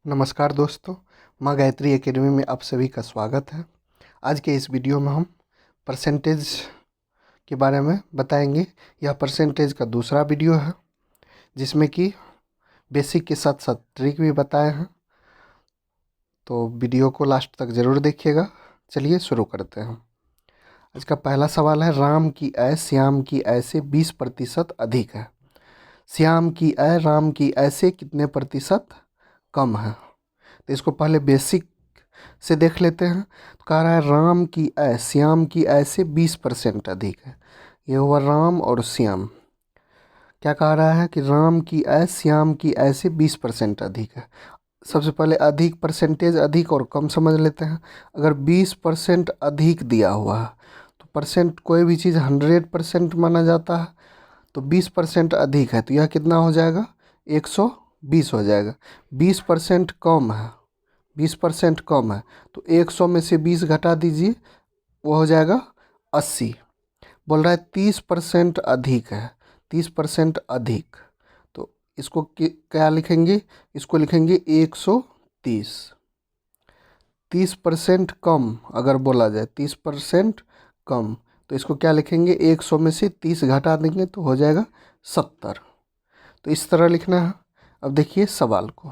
नमस्कार दोस्तों, माँ गायत्री एकेडमी में आप सभी का स्वागत है। आज के इस वीडियो में हम परसेंटेज के बारे में बताएंगे। यह परसेंटेज का दूसरा वीडियो है जिसमें कि बेसिक के साथ साथ ट्रिक भी बताए हैं, तो वीडियो को लास्ट तक ज़रूर देखिएगा। चलिए शुरू करते हैं। आज का पहला सवाल है, राम की आय श्याम की आय से 20% अधिक है। श्याम की आय राम की आय से कितने प्रतिशत कम है? तो इसको पहले बेसिक से देख लेते हैं। तो कह रहा है राम की आय श्याम की आय से 20% अधिक है। ये हुआ राम और श्याम। क्या कह रहा है कि राम की आय श्याम की आय से 20% अधिक है। सबसे पहले अधिक परसेंटेज, अधिक और कम समझ लेते हैं। अगर 20% अधिक दिया हुआ है तो परसेंट, कोई भी चीज़ 100% माना जाता है, तो 20% अधिक है तो यह कितना हो जाएगा? 120 हो जाएगा। 20% कम है, 20% कम है तो 100 में से 20 घटा दीजिए, वो हो जाएगा 80। बोल रहा है 30% अधिक है, 30% अधिक, तो इसको क्या लिखेंगे? इसको लिखेंगे 130। 30% कम अगर बोला जाए, 30% कम, तो इसको क्या लिखेंगे? 100 में से 30 घटा देंगे तो हो जाएगा 70। तो इस तरह लिखना है। अब देखिए सवाल को।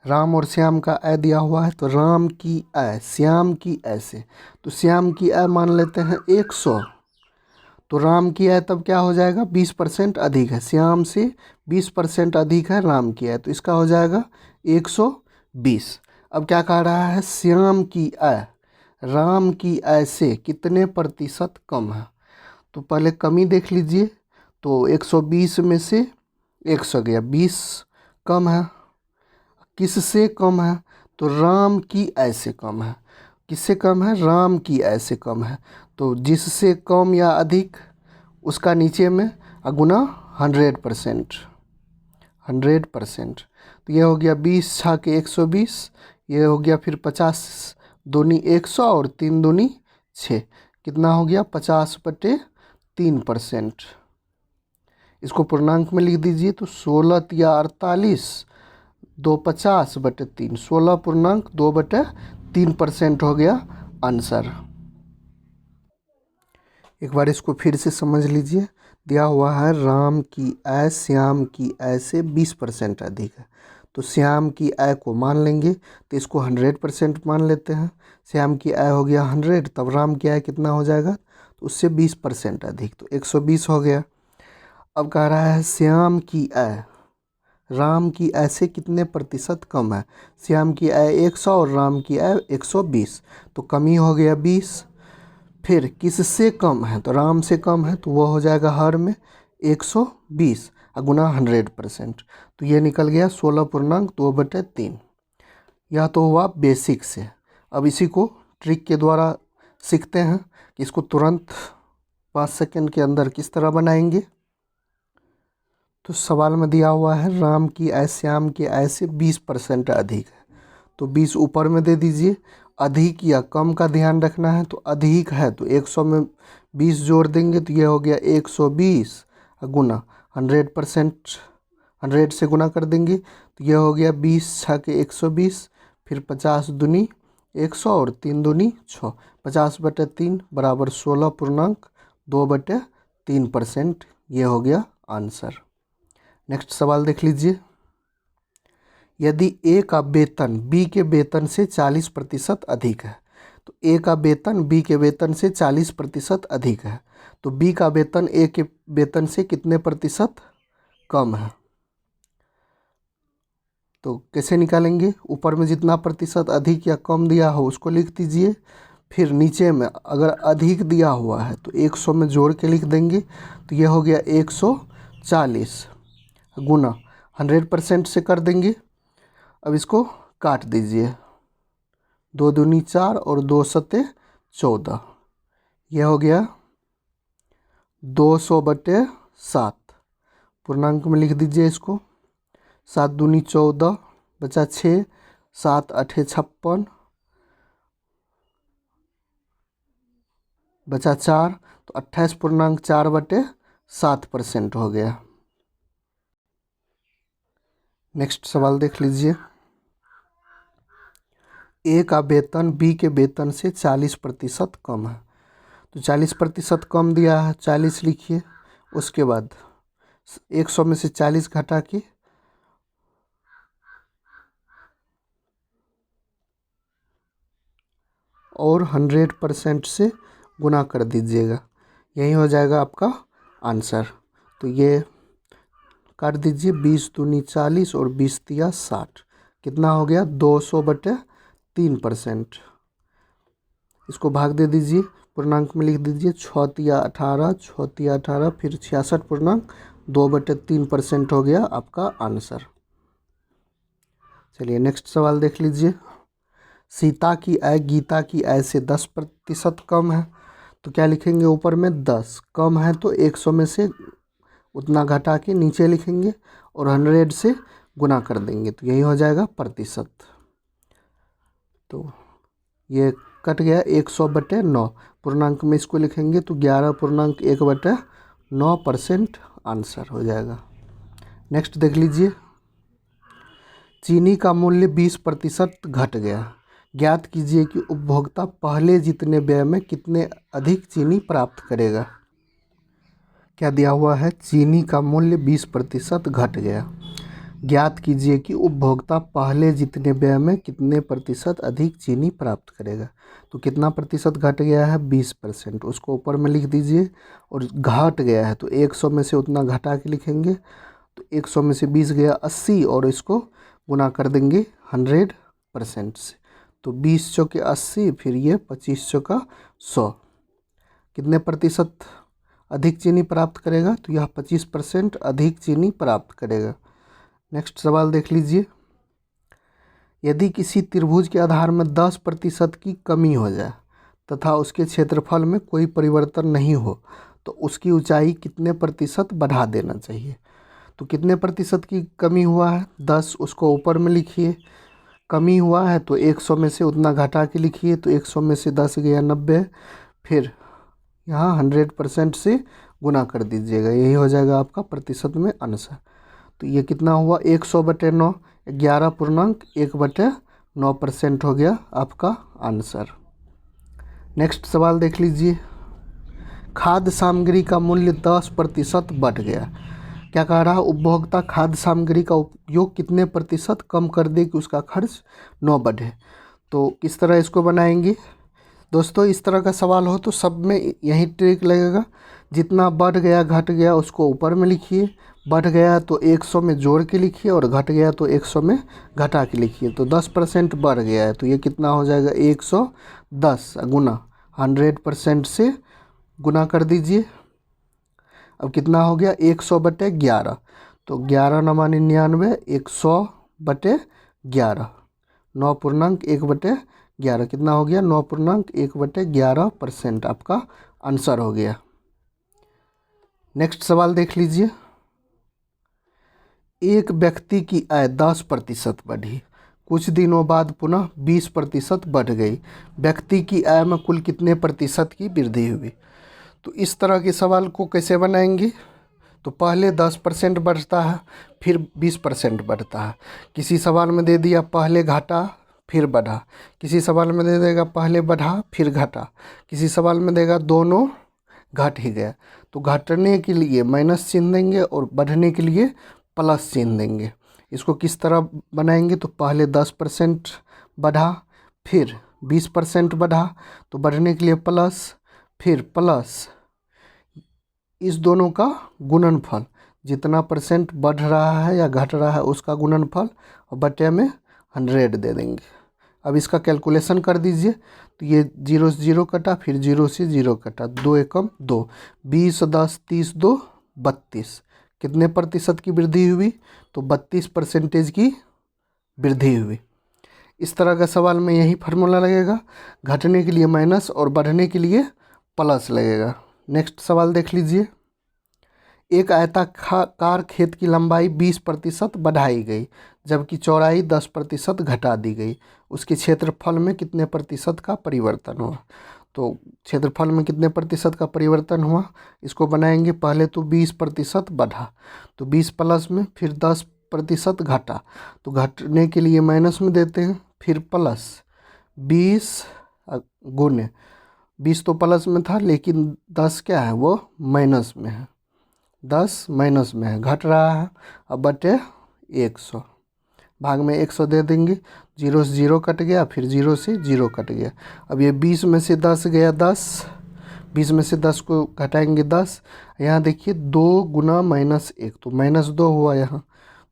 राम और श्याम का आय दिया हुआ है, तो राम की आय श्याम की आय से, तो श्याम की आय मान लेते हैं 100, तो राम की आय तब क्या हो जाएगा? 20% अधिक है। श्याम से 20% अधिक है राम की आय, तो इसका हो जाएगा 120। अब क्या कह रहा है? श्याम की आय राम की आय से कितने प्रतिशत कम है? तो पहले कमी देख लीजिए। तो 120 में से 100 गया, 20 कम है। किससे कम है? तो राम की आय से कम है। किससे कम है? राम की आय से कम है। तो जिससे कम या अधिक उसका नीचे में गुना 100%, 100%। तो ये हो गया 20 छः के 120, ये हो गया फिर 50 दूनी 100 और 3 दूनी 6, कितना हो गया? 50/3%। इसको पूर्णांक में लिख दीजिए, तो 16 या 48, 250/3, 16.2/3% हो गया आंसर। एक बार इसको फिर से समझ लीजिए। दिया हुआ है राम की आय श्याम की आय से 20% अधिक है, तो श्याम की आय को मान लेंगे, तो इसको 100% मान लेते हैं। श्याम की आय हो गया 100, तब राम की आय कितना हो जाएगा? तो उससे 20% अधिक, तो 120 हो गया। अब कह रहा है श्याम की आय राम की आय से कितने प्रतिशत कम है? श्याम की आय 100 और राम की आय 120, तो कमी हो गया 20। फिर किससे कम है? तो राम से कम है, तो वो हो जाएगा हर में 120 गुना 100%, तो ये निकल गया 16.2/3। यह तो हुआ बेसिक से। अब इसी को ट्रिक के द्वारा सीखते हैं कि इसको तुरंत 5 सेकंड के अंदर किस तरह बनाएंगे। तो सवाल में दिया हुआ है राम की आय श्याम की आय से 20% अधिक है, तो 20 ऊपर में दे दीजिए। अधिक या कम का ध्यान रखना है, तो अधिक है तो 100 में 20 जोड़ देंगे, तो ये हो गया 120 गुना 100%, 100 से गुना कर देंगे, तो यह हो गया 20 छः के 120, फिर 50 दूनी 100 और 3 दूनी 6, 50/3 बराबर 16.2/3%। ये हो गया आंसर। नेक्स्ट सवाल देख लीजिए। यदि ए का वेतन बी के वेतन से 40% अधिक है, तो ए का वेतन बी के वेतन से 40% अधिक है, तो बी का वेतन ए के वेतन से कितने प्रतिशत कम है? तो कैसे निकालेंगे? ऊपर में जितना प्रतिशत अधिक या कम दिया हो उसको लिख दीजिए, फिर नीचे में अगर अधिक दिया हुआ है तो 100 में जोड़ के लिख देंगे, तो यह हो गया 140 गुना 100% से कर देंगे। अब इसको काट दीजिए, 2 दूनी 4 और 2 सत्ते 14, यह हो गया 200/7। पूर्णांक में लिख दीजिए इसको, 7 दूनी 14, बचा 6, 7 8 56, बचा 4, तो 28.4/7% हो गया। नेक्स्ट सवाल देख लीजिए। ए का वेतन बी के वेतन से 40% कम है। तो 40% कम दिया है, 40 लिखिए। उसके बाद 100 में से 40 घटा के और 100% से गुना कर दीजिएगा, यही हो जाएगा आपका आंसर। तो ये काट दीजिए, 20 दूनी 40 और 20 तिया 60, कितना हो गया 200/3%। इसको भाग दे दीजिए, पूर्णांक में लिख दीजिए 6 तिया 18, 6 तिया 18, फिर 66.2/3% हो गया आपका आंसर। चलिए नेक्स्ट सवाल देख लीजिए। सीता की आय गीता की आय से 10% कम है। तो क्या लिखेंगे, ऊपर में 10 कम है तो 100 में से उतना घटा के नीचे लिखेंगे और 100 से गुना कर देंगे, तो यही हो जाएगा प्रतिशत। तो ये कट गया 100/9, पूर्णांक में इसको लिखेंगे तो 11.1/9% आंसर हो जाएगा। नेक्स्ट देख लीजिए। चीनी का मूल्य 20% घट गया, ज्ञात कीजिए कि उपभोक्ता पहले जितने व्यय में कितने अधिक चीनी प्राप्त करेगा। क्या दिया हुआ है, चीनी का मूल्य 20% घट गया, ज्ञात कीजिए कि उपभोक्ता पहले जितने व्यय में कितने प्रतिशत अधिक चीनी प्राप्त करेगा। तो कितना प्रतिशत घट गया है, 20%, उसको ऊपर में लिख दीजिए। और घट गया है तो 100 में से उतना घटा के लिखेंगे, तो 100 में से 20 गया 80 और इसको गुना कर देंगे 100% से। तो 20 चौके 80, फिर ये 25 चौका 100, कितने प्रतिशत अधिक चीनी प्राप्त करेगा, तो यह 25% अधिक चीनी प्राप्त करेगा। नेक्स्ट सवाल देख लीजिए। यदि किसी त्रिभुज के आधार में 10% की कमी हो जाए तथा उसके क्षेत्रफल में कोई परिवर्तन नहीं हो तो उसकी ऊंचाई कितने प्रतिशत बढ़ा देना चाहिए। तो कितने प्रतिशत की कमी हुआ है, 10, उसको ऊपर में लिखिए। कमी हुआ है तो 100 में से उतना घटा के लिखिए, तो 100 में से 10 गया 90, फिर यहाँ 100% से गुना कर दीजिएगा, यही हो जाएगा आपका प्रतिशत में आंसर। तो ये कितना हुआ, 100/9, 11.1/9% हो गया आपका आंसर। नेक्स्ट सवाल देख लीजिए। खाद्य सामग्री का मूल्य 10% बढ़ गया, क्या कह रहा है, उपभोक्ता खाद्य सामग्री का उपयोग कितने प्रतिशत कम कर दे कि उसका खर्च न बढ़े। तो किस तरह इसको बनाएंगे दोस्तों, इस तरह का सवाल हो तो सब में यही ट्रिक लगेगा। जितना बढ़ गया घट गया उसको ऊपर में लिखिए, बढ़ गया तो 100 में जोड़ के लिखिए और घट गया तो 100 में घटा के लिखिए। तो 10% बढ़ गया है तो ये कितना हो जाएगा, 110 गुना 100% से गुना कर दीजिए। अब कितना हो गया, 100/11, तो 11×9=99, 100/11, 9.1/11, कितना हो गया, 9.1/11% आपका आंसर हो गया। नेक्स्ट सवाल देख लीजिए। एक व्यक्ति की आय 10% बढ़ी, कुछ दिनों बाद पुनः 20% बढ़ गई, व्यक्ति की आय में कुल कितने प्रतिशत की वृद्धि हुई। तो इस तरह के सवाल को कैसे बनाएंगे, तो पहले 10% बढ़ता है फिर 20% बढ़ता है। किसी सवाल में दे दिया पहले घटा फिर बढ़ा, किसी सवाल में दे देगा पहले बढ़ा फिर घटा, किसी सवाल में देगा दोनों घट ही गया। तो घटने के लिए माइनस चिन्ह देंगे और बढ़ने के लिए प्लस चिन्ह देंगे। इसको किस तरह बनाएंगे, तो पहले 10% बढ़ा फिर 20% बढ़ा, तो बढ़ने के लिए प्लस, फिर प्लस इस दोनों का गुणनफल, जितना परसेंट बढ़ रहा है या घट रहा है उसका गुणनफल, और बटे में 100 दे देंगे। अब इसका कैलकुलेशन कर दीजिए, तो ये 0 से 0 कटा, फिर 0 से 0 कटा, 2 एकम 2, 20 10 30 2 32, कितने प्रतिशत की वृद्धि हुई, तो 32% की वृद्धि हुई। इस तरह का सवाल में यही फार्मूला लगेगा, घटने के लिए माइनस और बढ़ने के लिए प्लस लगेगा। नेक्स्ट सवाल देख लीजिए। एक आयताकार खेत की लंबाई 20% बढ़ाई गई जबकि चौड़ाई 10% घटा दी गई, उसके क्षेत्रफल में कितने प्रतिशत का परिवर्तन हुआ। तो क्षेत्रफल में कितने प्रतिशत का परिवर्तन हुआ, इसको बनाएंगे। पहले तो 20% बढ़ा, तो 20 प्लस में फिर 10 प्रतिशत घटा, तो घटने के लिए माइनस में देते हैं, फिर प्लस 20 गुने 20 तो प्लस में था, लेकिन 10 क्या है वो माइनस में है, 10 माइनस में है, घट रहा है। अब बटे 100, भाग में 100 दे देंगे, 0 से 0 कट गया, फिर 0 से 0 कट गया। अब ये 20 में से 10 गया 10, 20 में से 10 को घटाएंगे 10, यहाँ देखिए 2 गुना -1, तो -2 हुआ यहाँ,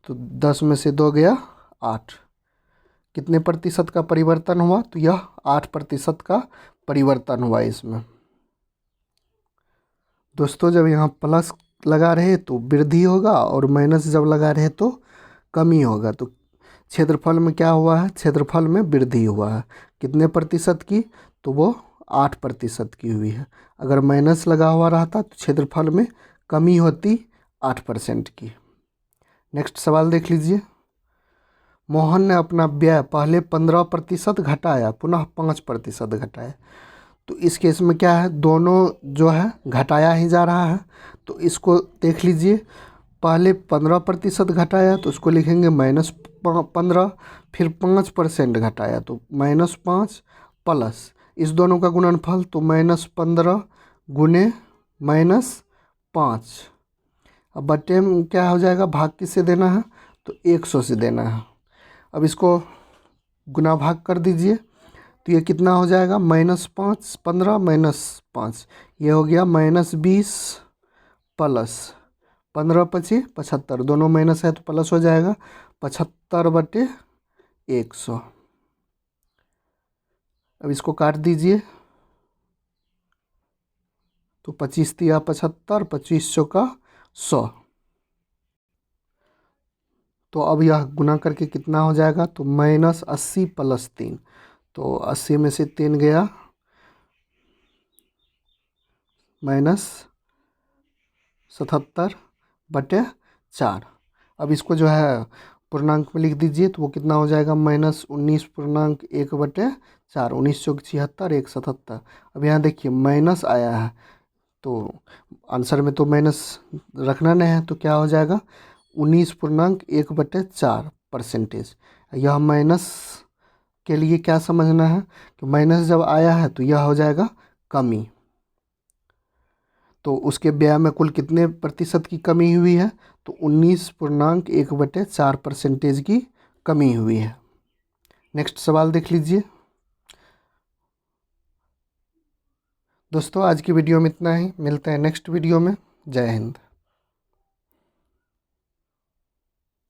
तो 10 में से 2 गया 8। कितने प्रतिशत का परिवर्तन हुआ, तो यह 8% का परिवर्तन हुआ इसमें। दोस्तों जब यहाँ प्लस लगा रहे तो वृद्धि होगा, और माइनस जब लगा रहे तो कमी होगा। तो क्षेत्रफल में क्या हुआ है, क्षेत्रफल में वृद्धि हुआ है। कितने प्रतिशत की, तो वो 8% की हुई है। अगर माइनस लगा हुआ रहता तो क्षेत्रफल में कमी होती 8% की। नेक्स्ट सवाल देख लीजिए। मोहन ने अपना व्यय पहले 15% घटाया, पुनः 5% घटाया। तो इस केस में क्या है, दोनों जो है घटाया ही जा रहा है। तो इसको देख लीजिए, पहले 15% घटाया तो उसको लिखेंगे -15, फिर 5% घटाया तो -5, प्लस इस दोनों का गुणनफल, तो -15 गुने -5। अब बटे में क्या हो जाएगा, भाग किससे देना है, तो 100 से देना है। अब इसको गुना भाग कर दीजिए, तो ये कितना हो जाएगा, -5, 15 -5, ये हो गया -20 प्लस 15 पची 75, दोनों माइनस है तो प्लस हो जाएगा, 75 बटे 100। अब इसको काट दीजिए, तो 25 तिया 75, 2500 का 100। तो अब यह गुना करके कितना हो जाएगा, तो -80 प्लस 3, तो 80 में से 3 गया, -77 बटे 4। अब इसको जो है पूर्णांक में लिख दीजिए, तो वो कितना हो जाएगा, -19.1 बटे 4, 1976, 177। अब यहाँ देखिए माइनस आया है, तो आंसर में तो माइनस रखना नहीं है, तो क्या हो जाएगा, 19.1 बटे 4%। यह माइनस के लिए क्या समझना है कि माइनस जब आया है तो यह हो जाएगा कमी। तो उसके व्यय में कुल कितने प्रतिशत की कमी हुई है, तो 19.1 बटे 4% की कमी हुई है। नेक्स्ट सवाल देख लीजिए। दोस्तों आज की वीडियो में इतना ही, मिलते हैं नेक्स्ट वीडियो में। जय हिंद।